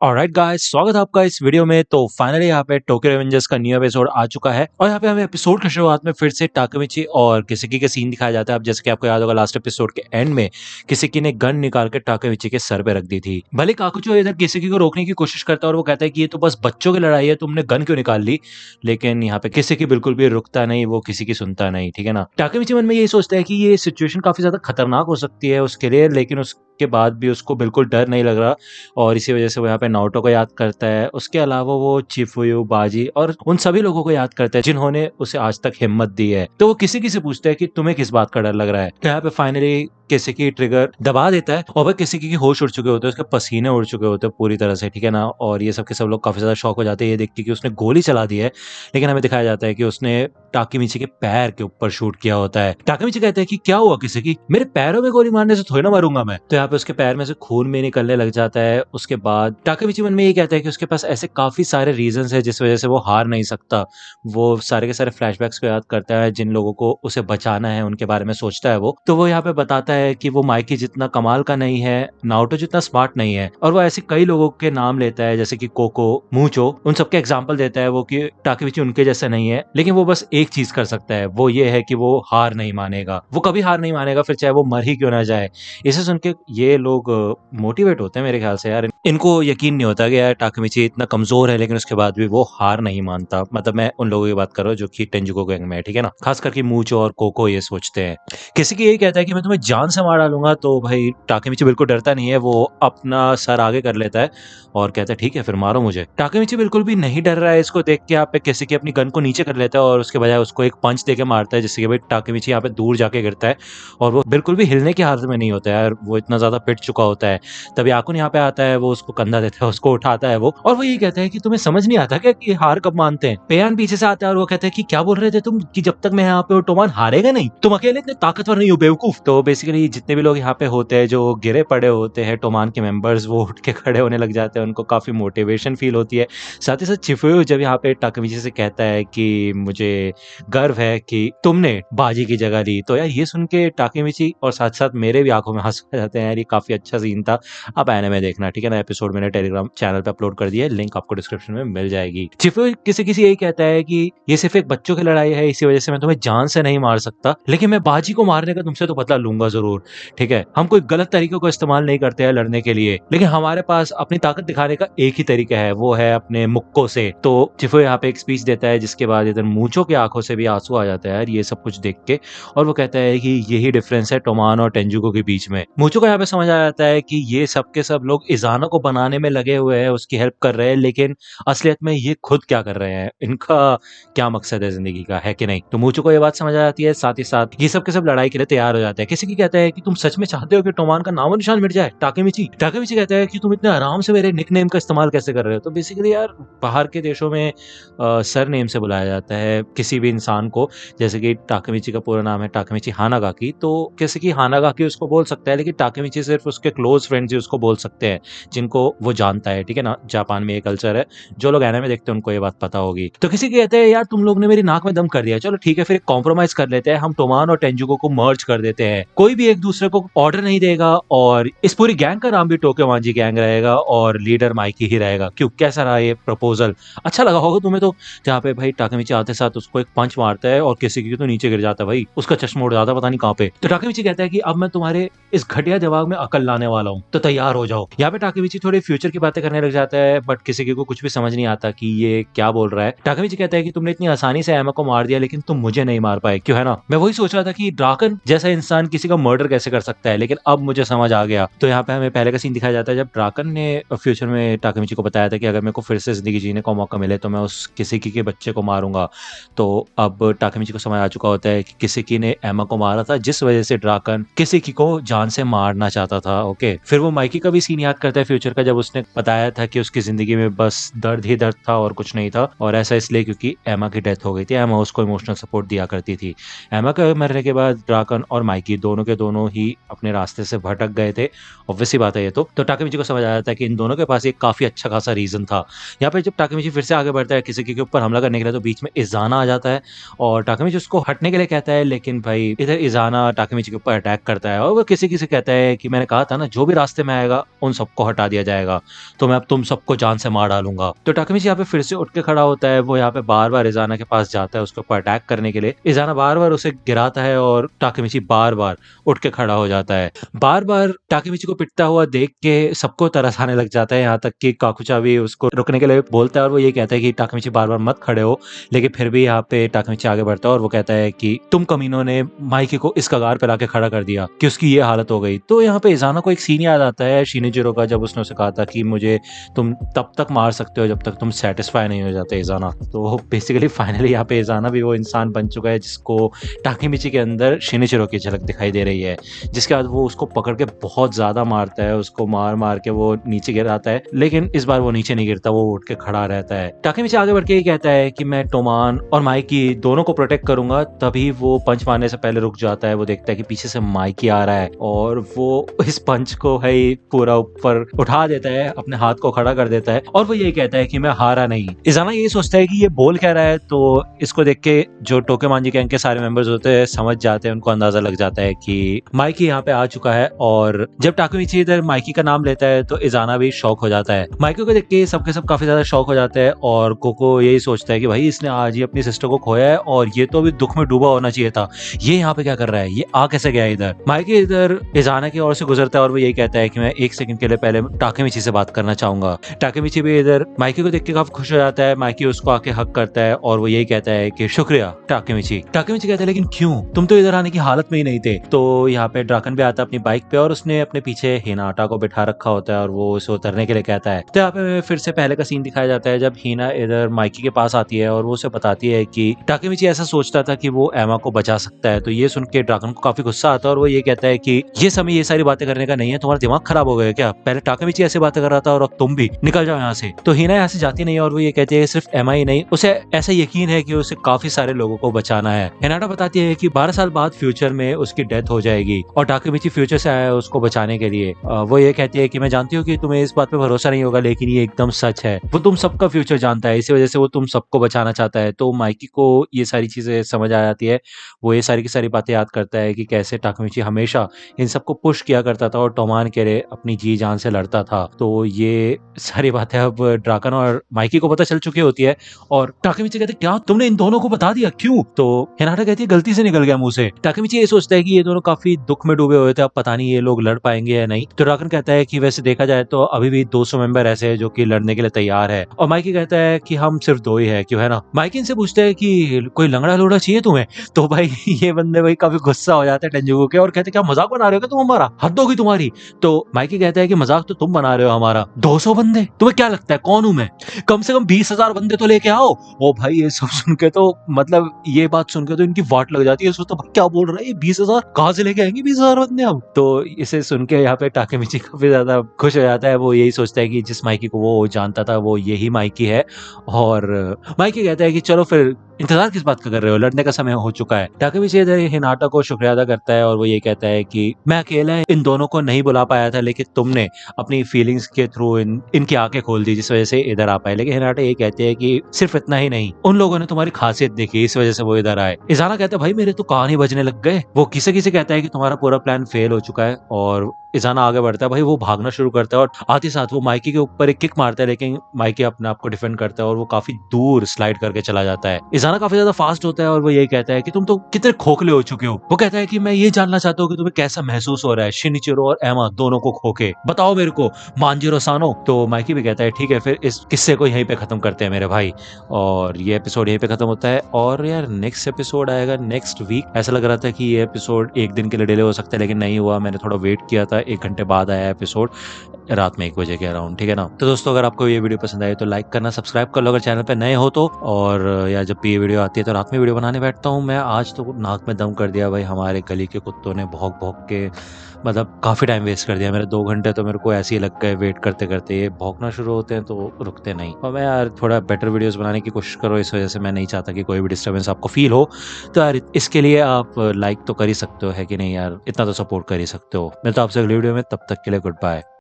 Alright guys, स्वागत है आपका इस वीडियो में। तो फाइनली यहाँ पे टोक्यो रिवेंजर्स का न्यू एपिसोड आ चुका है और यहाँ पे हमें एपिसोड की शुरुआत में फिर से टाकामिची और किसेकी के सीन दिखाया जाता है। अब जैसे कि आपको याद होगा, लास्ट एपिसोड के एंड में किसेकी ने गन निकाल के टाकामिची के सर पे रख दी थी। भले काकुचो इधर किसेकी को रोकने की कोशिश करता है और वो कहता है कि ये तो बस बच्चों की लड़ाई है, तुमने गन क्यों निकाल ली। लेकिन यहाँ पे किसेकी बिल्कुल भी रुकता नहीं, वो किसी की सुनता नहीं, ठीक है ना। टाकामिची मन में यही सोचता है कि ये सिचुएशन काफी ज्यादा खतरनाक हो सकती है उसके लिए, लेकिन उसके बाद भी उसको बिल्कुल डर नहीं लग रहा और इसी वजह से वो यहाँ पे नारुतो को याद करता है। उसके अलावा वो चिफुयु, बाजी और उन सभी लोगों को याद करता है जिन्होंने उसे आज तक हिम्मत दी है। तो वो किसी से पूछता है कि तुम्हें किस बात का डर लग रहा है। तो यहाँ पे फाइनली किसेकी ट्रिगर दबा देता है और वह किसेकी की होश उड़ चुके होते हैं, उसके पसीने उड़ चुके होते हैं पूरी तरह से, ठीक है ना। और ये सब के सब लोग काफी ज्यादा शॉक हो जाते हैं ये देख के कि उसने गोली चला दी है। लेकिन हमें दिखाया जाता है कि उसने टाकीमिची के पैर के ऊपर शूट किया होता है। टाकीमिची कहता है कि क्या हुआ किसेकी, मेरे पैरों में गोली मारने से थोड़ी ना मारूंगा मैं। तो यहाँ पे उसके पैर में से खून भी निकलने लग जाता है। उसके बाद टाकीमिची मन में ये कहता है कि उसके पास ऐसे काफी सारे रीजंस है जिस वजह से वो हार नहीं सकता। वो सारे के सारे फ्लैशबैक्स को याद करता है, जिन लोगों को उसे बचाना है उनके बारे में सोचता है वो। तो वो यहाँ पे बताता है कि वो माइकी जितना कमाल का नहीं है, नारुतो जितना स्मार्ट नहीं है, और वो ऐसे कई लोगों के नाम लेता है जैसे कि कोको, मूचो, उन सबके एग्जाम्पल देता है वो कि टाकीमिची उनके जैसे नहीं है। लेकिन वो बस एक चीज कर सकता है, वो ये है कि वो हार नहीं मानेगा, वो कभी हार नहीं मानेगा, फिर चाहे वो मर ही क्यों ना जाए। इसे सुन के ये लोग मोटिवेट होते हैं मेरे ख्याल से। यार इनको यकीन नहीं होता कि यार टाकीमिची इतना कमजोर है लेकिन उसके बाद भी वो हार नहीं मानता। मतलब मैं उन लोगों की बात कर रहा हूँ जो कि टेंजुको गैंग में है, ठीक है ना। खास करके मूचो और कोको ये सोचते हैं। किसी की यही कहता है कि मैं तुम्हें जान से मार डालूंगा। तो भाई टाकीमिची बिल्कुल डरता नहीं है, वो अपना सर आगे कर लेता है और कहता है ठीक है फिर मारो मुझे। टाकीमिची बिल्कुल भी नहीं डर रहा है। इसको देख के यहाँ पे किसी की अपनी गन को नीचे कर लेता है और उसके बजाय उसको एक पंच देके मारता है, जिससे कि भाई टाकीमिची यहाँ पे दूर जाके गिरता है और वो बिल्कुल भी हिलने की हालत में नहीं होता है यार, वो इतना ज्यादा पिट चुका होता है। तभी आकुन यहाँ पे आता है, वो उसको कंधा देता है, उसको उठाता है वो, और वो ये कहता है कि तुम्हें समझ नहीं आता क्या कि हार कब मानते हैं। पेयान पीछे से आता है और वो कहता है कि क्या बोल रहे थे तुम कि जब तक मैं यहाँ पे हूँ टोमान हारेगा नहीं, तुम अकेले इतने ताकतवर नहीं हो बेवकूफ। तो बेसिकली जितने भी लोग यहाँ पे होते हैं जो गिरे पड़े होते हैं टोमान के मेंबर्स, वो उठ के खड़े होने लग जाते हैं, उनको काफी मोटिवेशन फील होती है। साथ ही साथ चिफुयु जब यहाँ पे टाकीमिची से कहता है कि मुझे गर्व है कि तुमने बाजी की जगह ली, तो यार ये सुन के टाकीमिची और साथ साथ मेरे भी आंखों में आंसू आ जाते हैं यार। ये काफी अच्छा सीन था। आप एनिमे देखना, ठीक है ना। एपिसोड मैंने टेलीग्राम चैनल पे अपलोड कर दिया है, लिंक आपको डिस्क्रिप्शन में मिल जाएगी। चिफुयु किसी किसी यही कहता है कि ये सिर्फ एक बच्चों की लड़ाई है, इसी वजह से मैं तुम्हें जान से नहीं मार सकता, लेकिन मैं बाजी को मारने का तुमसे तो बदला लूंगा जरूर, ठीक है। हम कोई गलत तरीके को इस्तेमाल नहीं करते हैं लड़ने के लिए, लेकिन हमारे पास अपनी ताकत दिखाने का एक ही तरीका है, वो है अपने मुक्कों से। तो चिफुयु यहाँ पे एक स्पीच देता है जिसके बाद इधर मूचो की आंखों से भी आंसू आ जाता है यार ये सब कुछ देख के, और वो कहता है कि यही डिफरेंस है टोमान और टेंजुको के बीच में। मूचो को यहाँ पे समझ आ जाता है कि ये सब के सब लोग इजाना को बनाने में लगे हुए हैं, उसकी हेल्प कर रहे हैं, लेकिन असलियत में ये खुद क्या कर रहे हैं, इनका क्या मकसद है जिंदगी का, है कि नहीं। तो मूचो को ये बात समझ आ जाती है। साथ ही साथ ये सब के सब लड़ाई के लिए तैयार हो जाते हैं। किसी की कहता है कि तुम सच में चाहते हो कि टोमान का नामो निशान मिट जाए। टाकीमिची कहता है कि तुम इतने आराम से मेरे निकनेम का इस्तेमाल कैसे कर रहे हो। तो बेसिकली यार बाहर के देशों में सर नेम से बुलाया जाता है किसी भी इंसान को, जैसे कि टाकीमिची का पूरा नाम है टाकीमिची हानागाकी, तो किसी की हानागाकी उसको बोल सकता है, लेकिन टाकीमिची सिर्फ उसके क्लोज फ्रेंड्स ही उसको बोल सकते हैं जिनको वो जानता है, ठीक है ना। जापान में ये कल्चर है, जो लोग एनिमे देखते हैं उनको ये बात पता होगी। तो किसी कहते हैं यार तुम लोग ने मेरी नाक में दम कर दिया, चलो ठीक है फिर एक कॉम्प्रोमाइज कर लेते हैं, हम टोमान और टेंजुको को मर्ज कर देते हैं, कोई भी एक दूसरे को ऑर्डर नहीं देगा और इस पूरी गैंग का नाम भी टोक्यो मांजी गैंग रहेगा और लीडर माइकी ही रहेगा। क्यों, कैसा रहा ये प्रपोजल, अच्छा लगा होगा तुम्हें। तो जहाँ पे भाई टाकीमिची आते साथ उसको एक पंच मारता है और किसी की तो नीचे गिर जाता है भाई, उसका चश्मा उड़ जाता है पता नहीं कहाँ पे। तो टाकीमिची कहता है कि अब मैं तुम्हारे इस घटिया दिमाग में अकल लाने वाला हूँ, तो तैयार हो जाओ। यहाँ पे टाकीमिची थोड़ी फ्यूचर की बातें करने लग जाता है, बट किसी को कुछ भी समझ नहीं आता कि ये क्या बोल रहा है। टाकीमिची कहता है कि तुमने इतनी आसानी से एमा को मार दिया लेकिन तुम मुझे नहीं मार पाए, क्यों, है ना। मैं वही सोच रहा था कि ड्राकन जैसा इंसान किसी का मर्डर कैसे कर सकता है, लेकिन अब मुझे समझ आ गया। तो यहाँ पे हमें पहले का सीन दिखाया जाता है जब ड्राकन ने फ्यूचर में टाकीमिची को बताया था कि अगर मेरे को फिर से जिंदगी जीने का मौका मिले तो मैं उस किसी के बच्चे को मारूंगा। तो अब टाकीमिची को समझ आ चुका होता है कि किसी ने एमा को मारा था, जिस वजह से ड्राकन किसी को जान से मारना चाहता था। ओके, फिर वो माइकी का भी सीन याद करता है फ्यूचर का, जब उसने बताया था कि उसकी जिंदगी में बस दर्द ही दर्द था और कुछ नहीं था, और ऐसा इसलिए क्योंकि एमा की डेथ हो गई थी। एमा उसको इमोशनल सपोर्ट दिया करती थी। एमा के मरने के बाद ड्राकन और माइकी दोनों के दोनों ही अपने रास्ते से भटक गए थे, ऑब्वियसली बात है ये। तो टाकीमिची को समझ आया था कि इन दोनों के पास एक काफी अच्छा खासा रीजन था। यहाँ पे जब टाकीमिची फिर से आगे बढ़ता है किसी के ऊपर हमला करने के लिए, तो बीच में इजाना आ जाता है और टाकीमिची उसको हटने के लिए कहता है, लेकिन भाई इधर इजाना टाकीमिची के ऊपर अटैक करता है और वो किसी से कहता है है कि मैंने कहा था ना जो भी रास्ते में आएगा उन सबको हटा दिया जाएगा, तो मैं अब तुम सबको जान से मार डालूंगा। तो टाकेमिची यहाँ पे फिर से उठ के खड़ा होता है, वो यहाँ पे बार बार इजाना के पास जाता है उसके ऊपर अटैक करने के लिए। इजाना बार बार उसे गिराता है और टाकेमिची बार बार उठ के खड़ा हो जाता है। बार बार टाकेमिची को पिटता हुआ देख के सबको तरस आने लग जाता है, यहाँ तक कि काकुचा भी उसको रुकने के लिए बोलता है और वो ये कहता है कि टाकेमिची बार बार मत खड़े हो, लेकिन फिर भी यहाँ पे टाकेमिची आगे बढ़ता है और वो कहता है कि तुम कमीनों ने माइकी को इस कगार पे लाके खड़ा कर दिया कि उसकी ये हालत हो गई। तो यहाँ पे इजाना को एक सीन याद आता है शिनिजिरो का, जब उसने उसे कहा था कि मुझे तुम तब तक मार सकते हो जब तक तुम सेटिस्फाई नहीं हो जाते इजाना। तो बेसिकली फाइनली यहाँ पे इजाना भी वो इंसान बन चुका है जिसको टाकेमिची के अंदर शिनिजिरो की झलक दिखाई दे रही है, जिसके बाद वो उसको पकड़ के बहुत ज्यादा मारता है, उसको मार मार के वो नीचे गिराता है, लेकिन इस बार वो नीचे नहीं गिरता, वो उठ के खड़ा रहता है। टाकेमिची आगे बढ़ के ये कहता है कि मैं टोमान और माइकी दोनों को प्रोटेक्ट करूंगा। तभी वो पंच मारने से पहले रुक जाता है, वो देखता है कि पीछे से माइकी आ रहा है और वो इस पंच को है पूरा ऊपर उठा देता है, अपने हाथ को खड़ा कर देता है और वो ये कहता है कि मैं हारा नहीं। इजाना ये सोचता है कि ये बोल कह रहा है, तो इसको देख के जो टोकेमांजी गैंग के सारे मेंबर्स होते हैं समझ जाते हैं, उनको अंदाजा लग जाता है कि माइकी यहाँ पे आ चुका है। और जब टाकेमिची इधर माइकी का नाम लेता है तो इजाना भी शॉक हो जाता है। माइकी को देख के सबके सब काफी ज्यादा शॉक हो जाते हैं और कोको यही सोचता है कि भाई इसने आज ही अपनी सिस्टर को खोया है और ये तो अभी दुख में डूबा होना चाहिए था, ये यहाँ पे क्या कर रहा है, ये आ कैसे गया इधर। माइकी इधर इजाना की ओर से गुजरता है और वो यही कहता है कि मैं एक सेकंड के लिए पहले टाकेमिची से बात करना चाहूंगा। टाकेमिची भी इधर माइकी को देख के काफी खुश हो जाता है, माइकी उसको आके हक करता है और वो यही कहता है कि शुक्रिया टाकेमिची। टाकेमिची कहता है लेकिन क्यों, तुम तो इधर आने की हालत में ही नहीं थे। तो यहाँ पे ड्राकन भी आता है अपनी बाइक पे और उसने अपने पीछे हिनाटा को बिठा रखा होता है और वो उसे उतरने के लिए कहता है। तो यहाँ पे फिर से पहले का सीन दिखाया जाता है जब हिना इधर माइकी के पास आती है और वो उसे बताती है कि टाकेमिची ऐसा सोचता था कि वो एमा को बचा सकता है। तो ये सुन के ड्राकन को काफी गुस्सा आता है और वो ये कहता है कि ये समय ये सारी बातें करने का नहीं है, तुम्हारा दिमाग खराब हो गया क्या, पहले टाकेमिची ऐसे बातें कर रहा था और अब तुम भी निकल जाओ यहाँ से। तो हिना यहाँ से जाती नहीं और वो ये कहती है सिर्फ एमा ही नहीं, उसे ऐसा यकीन है कि उसे काफी सारे लोगों को बचाना है। हिनाटा बताती है कि 12 साल बाद फ्यूचर में उसकी डेथ हो जाएगी और टाकेमिची फ्यूचर से आया है उसको बचाने के लिए। वो ये कहती है कि मैं जानती हूँ कि तुम्हें इस बात पे भरोसा नहीं होगा, लेकिन ये एकदम सच है, वो तुम सबका फ्यूचर जानता है, इसी वजह से वो तुम सबको बचाना चाहता है। तो माइकी को ये सारी चीजें समझ आ जाती है, वो ये सारी की सारी बातें याद करता है कि कैसे टाकेमिची हमेशा इन सबको पुश किया करता था और टोमान के लिए अपनी जी जान से लड़ता था। तो ये सारी बातें अब ड्राकन और माइकी को पता चल चुकी होती है और टाकेमिची कहते क्या तुमने इन दोनों को बता दिया, क्यों। तो हिनाटा कहती है गलती से निकल गया मुंह से। टाकेमिची ये सोचता है कि ये दोनों काफी दुख में डूबे हुए थे, अब पता नहीं ये लोग लड़ पाएंगे या नहीं। तो ड्राकन कहता है कि वैसे देखा जाए तो अभी भी 200 मेंबर ऐसे हैं जो कि लड़ने के लिए तैयार है और माइकी कहता है कि हम सिर्फ 2 ही है, क्यों, है ना। माइकी इनसे पूछता है कि कोई लंगड़ा लोड़ा चाहिए तुम्हें। तो भाई ये बंदे भाई काफी गुस्सा हो जाते हैं टेंजुगु के और कहते क्या मजाक बना रहे हो क्या तुम हमारा, हद होगी तुम्हारी। तो माइकी कहता है कि मजाक तो तुम बना रहे हो हमारा, 200 बंदे, तुम्हें क्या लगता है कौन हूं मैं, कम से कम 20,000 बंदे तो लेके आओ। ओ भाई ये सब सुन के तो मतलब ये बात सुन के तो इनकी वाट लग जाती है, सोचता भाई क्या बोल रहा है ये 20,000 कहां से लेके आएंगे 20,000 बंदे हम। तो इसे सुन के यहाँ पे टाकेमिची काफी ज्यादा खुश हो जाता है, वो यही सोचता है कि जिस माइकी को वो जानता था वो यही माइकी है। और माइकी कहता है कि चलो फिर इंतजार किस बात का कर रहे हो, लड़ने का समय हो चुका है। टाकेमिची इधर हिनाटा को शुक्रिया अदा करता है और वो ये कहता है कि मैं अकेला इन दोनों को नहीं बुला पाया था, लेकिन तुमने अपनी फीलिंग्स के थ्रू इनकी आंखें खोल दी जिस वजह से इधर आ पाए। लेकिन हिनाटा ये कहते हैं कि सिर्फ इतना ही नहीं, उन लोगों ने तुम्हारी खासियत देखी इस वजह से वो इधर आए। इजाना कहता है भाई मेरे तो कान ही बजने लग गए। वो किसे किसे कहता है कि तुम्हारा पूरा प्लान फेल हो चुका है और इजाना आगे बढ़ता है, भाई वो भागना शुरू करता है और आते साथ वो माइकी के ऊपर एक किक मारता है, लेकिन माइकी अपने आप को डिफेंड करता है और वो काफी दूर स्लाइड करके चला जाता है। इजाना काफी ज्यादा फास्ट होता है और वो यही कहता है कि तुम तो कितने खोखले हो चुके हो। वो कहता है कि मैं ये जानना चाहता हूँ कि तुम्हें कैसा महसूस हो रहा है शिनिचिरो और एमा दोनों को खोके, बताओ मेरे को मांजिरो सानो। तो माइकी भी कहता है ठीक है फिर इस किस्से को यहीं पे खत्म करते हैं मेरे भाई, और ये एपिसोड यहीं पे खत्म होता है। और यार नेक्स्ट एपिसोड आएगा नेक्स्ट वीक। ऐसा लग रहा था कि ये एपिसोड एक दिन के लिए डिले हो सकता है, लेकिन नहीं हुआ, मैंने थोड़ा वेट किया था, 1 घंटे बाद आया एपिसोड रात में 1 बजे के अराउंड, ठीक है ना। तो दोस्तों अगर आपको ये वीडियो पसंद आई तो लाइक करना, सब्सक्राइब कर लो अगर चैनल पे नए हो तो। और यार जब भी ये वीडियो आती है तो रात में वीडियो बनाने बैठता हूँ मैं। आज तो नाक में दम कर दिया भाई, हमारे गली के कुत्तों ने भौंक भौंक के मतलब काफ़ी टाइम वेस्ट कर दिया मेरे। 2 घंटे तो मेरे को ऐसे ही लग गए वेट करते करते। ये भौंकना शुरू होते हैं तो रुकते नहीं। और मैं यार थोड़ा बेटर वीडियोस बनाने की कोशिश करो, इस वजह से मैं नहीं चाहता कि कोई भी डिस्टर्बेंस आपको फील हो। तो यार इसके लिए आप लाइक तो कर ही सकते हो, है कि नहीं यार, इतना तो सपोर्ट कर ही सकते हो। मैं तो आपसे अगली वीडियो में, तब तक के लिए गुड बाय।